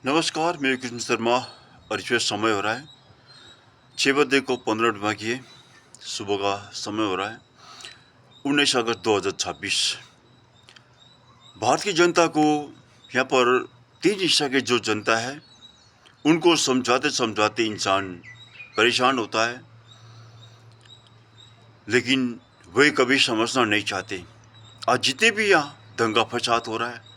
नमस्कार, मैं कृष्ण शर्मा और इसमें समय हो रहा है 6 बजे को 15 मिनट बाकी है। सुबह का समय हो रहा है 19 अगस्त 2026। भारत की जनता को यहाँ पर तीन हिस्सा के जो जनता है उनको समझाते समझाते इंसान परेशान होता है, लेकिन वे कभी समझना नहीं चाहते। आज जितने भी यहाँ दंगा फसाद हो रहा है,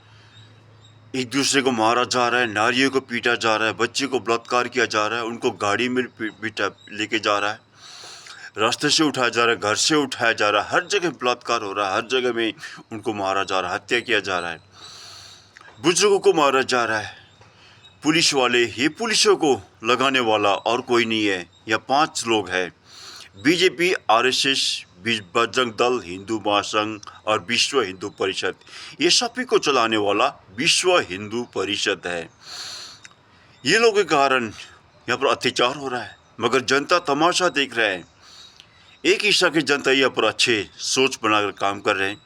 एक दूसरे को मारा जा रहा है, नारियों को पीटा जा रहा है, बच्चे को बलात्कार किया जा रहा है, उनको गाड़ी में पीटा लेके जा रहा है, रास्ते से उठाया जा रहा है, घर से उठाया जा रहा है, हर जगह बलात्कार हो रहा है, हर जगह में उनको मारा जा रहा है, हत्या किया जा रहा है, बुजुर्गों को मारा जा रहा है। पुलिस वाले, ये पुलिसों को लगाने वाला और कोई नहीं है, यह 5 लोग हैं। बीजेपी, आरएसएस, बजरंग दल, हिंदू महासंघ और विश्व हिंदू परिषद, ये सभी को चलाने वाला विश्व हिंदू परिषद है। ये लोगों के कारण यहाँ पर अत्याचार हो रहा है, मगर जनता तमाशा देख रहा है। एक हिस्सा की जनता यहाँ पर अच्छे सोच बनाकर काम कर रहे हैं।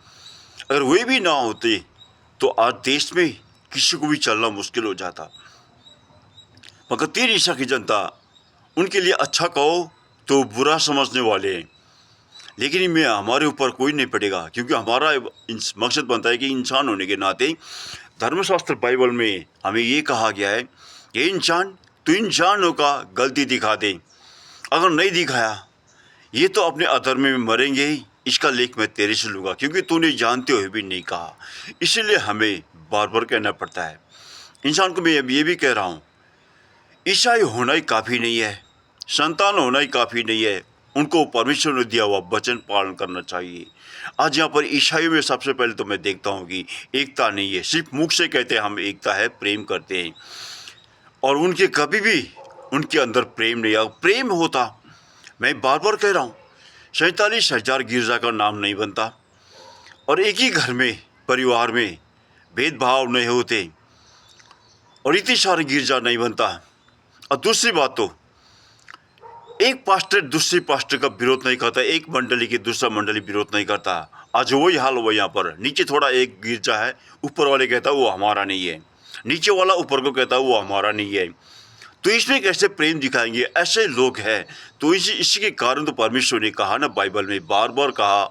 अगर वे भी ना होते तो आज देश में किसी को भी चलना मुश्किल हो जाता। मगर 3 हिस्सा की जनता, उनके लिए अच्छा कहो तो बुरा समझने वाले हैं, लेकिन इनमें हमारे ऊपर कोई नहीं पड़ेगा, क्योंकि हमारा मकसद बनता है कि इंसान होने के नाते धर्मशास्त्र बाइबल में हमें ये कहा गया है कि इंसान तो इंसान होगा, गलती दिखा दे। अगर नहीं दिखाया ये तो अपने अधर्म में मरेंगे ही, इसका लेख मैं तेरे से लूँगा, क्योंकि तूने जानते हुए भी नहीं कहा। इसीलिए हमें बार बार कहना पड़ता है। इंसान को मैं ये भी कह रहा हूँ, ईसाई होना ही काफ़ी नहीं है, संतान होना ही काफ़ी नहीं है, उनको परमेश्वर ने दिया हुआ वचन पालन करना चाहिए। आज यहाँ पर ईसाइयों में सबसे पहले तो मैं देखता हूँ कि एकता नहीं है, सिर्फ मुख से कहते हैं हम एकता है, प्रेम करते हैं, और उनके कभी भी उनके अंदर प्रेम नहीं आया। प्रेम होता, मैं बार बार कह रहा हूँ, 47,000 गिरजा का नाम नहीं बनता, और एक ही घर में परिवार में भेदभाव नहीं होते, और इतनी सारी गिरजा नहीं बनता। और दूसरी बात तो, एक पास्टर दूसरी पास्टर का विरोध नहीं करता, एक मंडली की दूसरा मंडली विरोध नहीं करता। आज वही हाल हुआ यहाँ पर। नीचे थोड़ा एक गिरजा है, ऊपर वाले कहता वो हमारा नहीं है, नीचे वाला ऊपर को कहता वो हमारा नहीं है, तो इसमें कैसे प्रेम दिखाएंगे? ऐसे लोग हैं। तो इसी के कारण तो परमेश्वर ने कहा ना, बाइबल में बार बार कहा,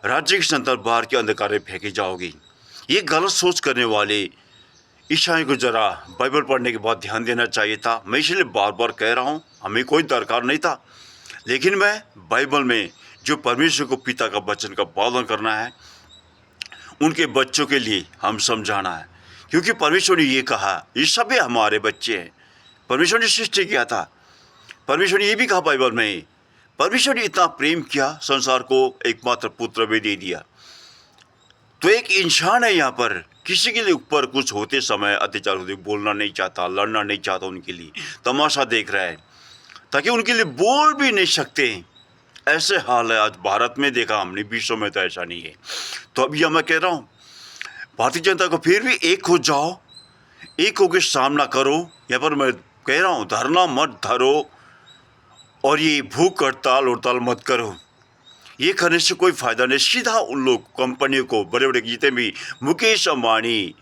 राज्य की संतान बाहर के अंधकार में फेंकी जाओगी। ये गलत सोच करने वाले ईसाई को जरा बाइबल पढ़ने के बाद ध्यान देना चाहिए था। मैं इसलिए बार बार कह रहा हूँ, हमें कोई दरकार नहीं था, लेकिन मैं बाइबल में जो परमेश्वर को पिता का वचन का पालन करना है, उनके बच्चों के लिए हम समझाना है, क्योंकि परमेश्वर ने ये कहा, ये सभी हमारे बच्चे हैं। परमेश्वर ने सृष्टि किया था। परमेश्वर ने ये भी कहा बाइबल में, परमेश्वर ने इतना प्रेम किया संसार को, एकमात्र पुत्र भी दे दिया। तो एक इंसान है यहाँ पर, किसी के लिए ऊपर कुछ होते समय अत्याचार होते, बोलना नहीं चाहता, लड़ना नहीं चाहता, उनके लिए तमाशा देख रहा है, ताकि उनके लिए बोल भी नहीं सकते। ऐसे हाल है आज भारत में, देखा हमने, विश्व में तो ऐसा नहीं है। तो अब यह मैं कह रहा हूँ, भारतीय जनता को फिर भी एक हो जाओ, एक होकर सामना करो। यहाँ पर मैं कह रहा हूँ, धरना मत धरो, और ये भूख हड़ताल मत करो। ये करने से कोई फ़ायदा नहीं। सीधा उन लोग कंपनियों को, बड़े बड़े जितने भी मुकेश अंबानी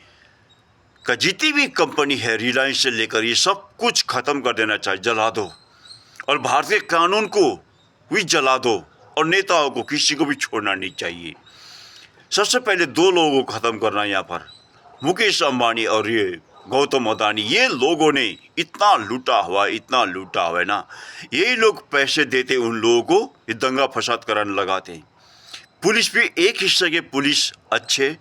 का जितनी भी कंपनी है, रिलायंस से लेकर, ये सब कुछ ख़त्म कर देना चाहिए, जला दो, और भारतीय कानून को भी जला दो, और नेताओं को किसी को भी छोड़ना नहीं चाहिए। सबसे पहले 2 लोगों को ख़त्म करना है यहाँ पर, मुकेश अंबानी और ये गौतम अदानी। ये लोगों ने इतना लूटा हुआ है ना, यही लोग पैसे देते उन लोगों को, ये दंगा फसाद कराने लगाते हैं। पुलिस भी एक हिस्से के पुलिस अच्छे,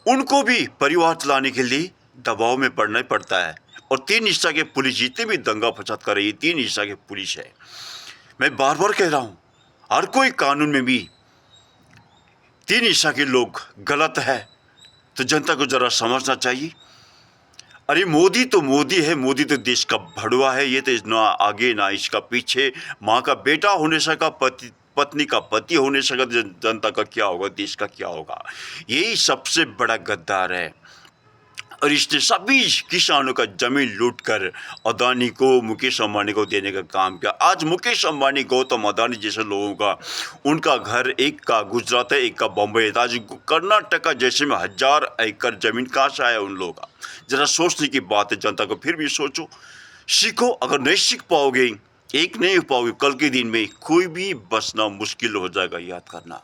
उनको भी परिवार चलाने के लिए दबाव में पड़ना पड़ता है, और 3 हिस्सा के पुलिस जितने भी दंगा फसाद कर रही है, 3 हिस्सा के पुलिस है। मैं बार बार कह रहा हूँ, हर कोई कानून में भी 3 हिस्सा के लोग गलत है, तो जनता को ज़रा समझना चाहिए। अरे मोदी तो मोदी है, मोदी तो देश का भड़वा है, ये तो ना आगे ना इसका पीछे। माँ का बेटा होने से का पत्नी का पति होने से का जनता का क्या होगा, देश का क्या होगा? यही सबसे बड़ा गद्दार है। और इसने सभी किसानों का ज़मीन लूटकर अदानी को, मुकेश अंबानी को देने का काम किया। आज मुकेश अंबानी, गौतम अदानी जैसे लोगों का, उनका घर एक का गुजरात है, एक का बम्बई है। आज कर्नाटका जैसे में 1000 एकड़ ज़मीन कहाँ से आया उन लोगों का? ज़रा सोचने की बात है जनता को। फिर भी सोचो, सीखो। अगर नहीं सीख पाओगे, एक नहीं हो पाओगे, कल के दिन में कोई भी बचना मुश्किल हो जाएगा, याद करना।